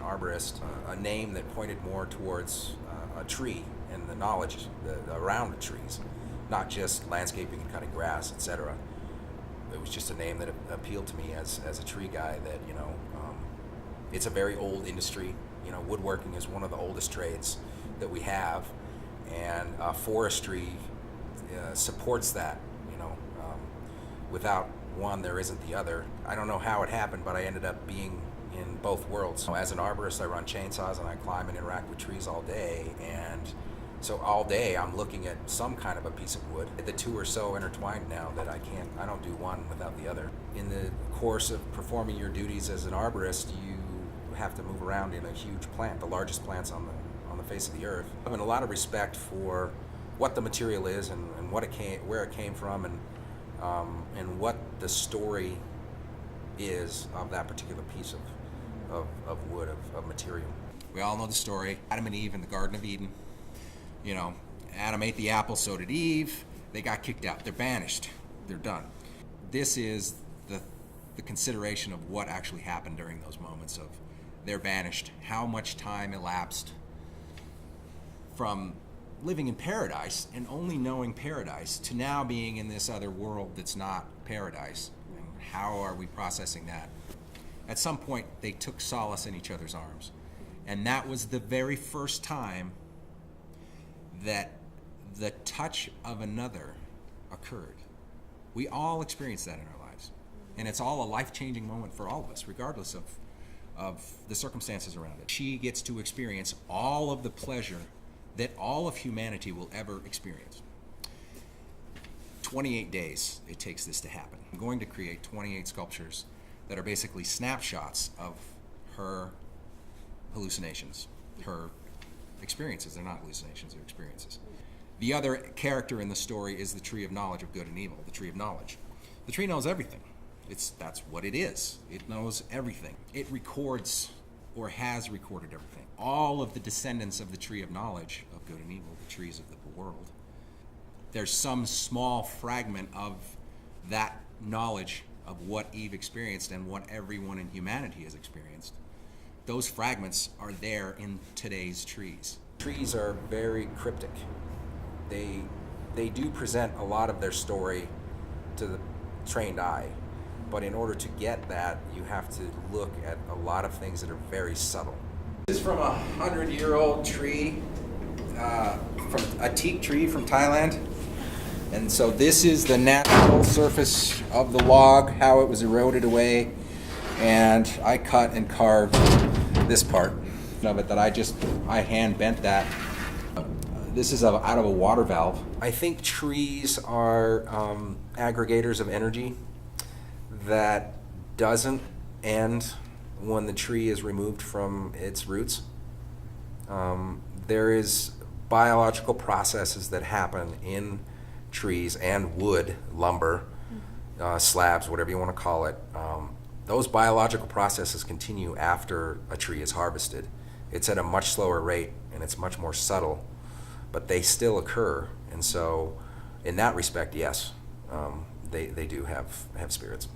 arborist, a name that pointed more towards a tree and the knowledge around the trees, not just landscaping and cutting grass, etc. It was just a name that appealed to me as a tree guy. That it's a very old industry. Woodworking is one of the oldest trades that we have, and forestry supports that. Without one, there isn't the other. I don't know how it happened, but I ended up being in both worlds. So as an arborist, I run chainsaws and I climb and interact with trees all day, and so all day I'm looking at some kind of a piece of wood. The two are so intertwined now that I don't do one without the other. In the course of performing your duties as an arborist, you have to move around in a huge plant, the largest plants on the face of the earth. I have a lot of respect for what the material is and where it came from, and what the story is of that particular piece of wood, of material. We all know the story. Adam and Eve in the Garden of Eden. Adam ate the apple, so did Eve. They got kicked out. They're banished. They're done. This is the consideration of what actually happened during those moments of they're banished. How much time elapsed from living in paradise and only knowing paradise to now being in this other world that's not paradise. And how are we processing that? At some point, they took solace in each other's arms. And that was the very first time that the touch of another occurred. We all experience that in our lives. And it's all a life-changing moment for all of us, regardless of the circumstances around it. She gets to experience all of the pleasure that all of humanity will ever experience. 28 days it takes this to happen. I'm going to create 28 sculptures that are basically snapshots of her hallucinations, her experiences. They're not hallucinations, they're experiences. The other character in the story is the tree of knowledge of good and evil, the tree of knowledge. The tree knows everything. That's what it is. It knows everything. It records or has recorded everything. All of the descendants of the tree of knowledge of good and evil, the trees of the world, there's some small fragment of that knowledge of what Eve experienced and what everyone in humanity has experienced. Those fragments are there in today's trees. Trees are very cryptic. They do present a lot of their story to the trained eye, but in order to get that, you have to look at a lot of things that are very subtle. This is from a 100-year-old tree, from a teak tree from Thailand. And so this is the natural surface of the log, how it was eroded away. And I cut and carved this part of it that I hand bent that. This is out of a water valve. I think trees are aggregators of energy that doesn't end when the tree is removed from its roots. There is biological processes that happen in trees and wood, lumber, slabs, whatever you want to call it. Those biological processes continue after a tree is harvested. It's at a much slower rate and it's much more subtle, but they still occur. And so in that respect, yes, they do have spirits.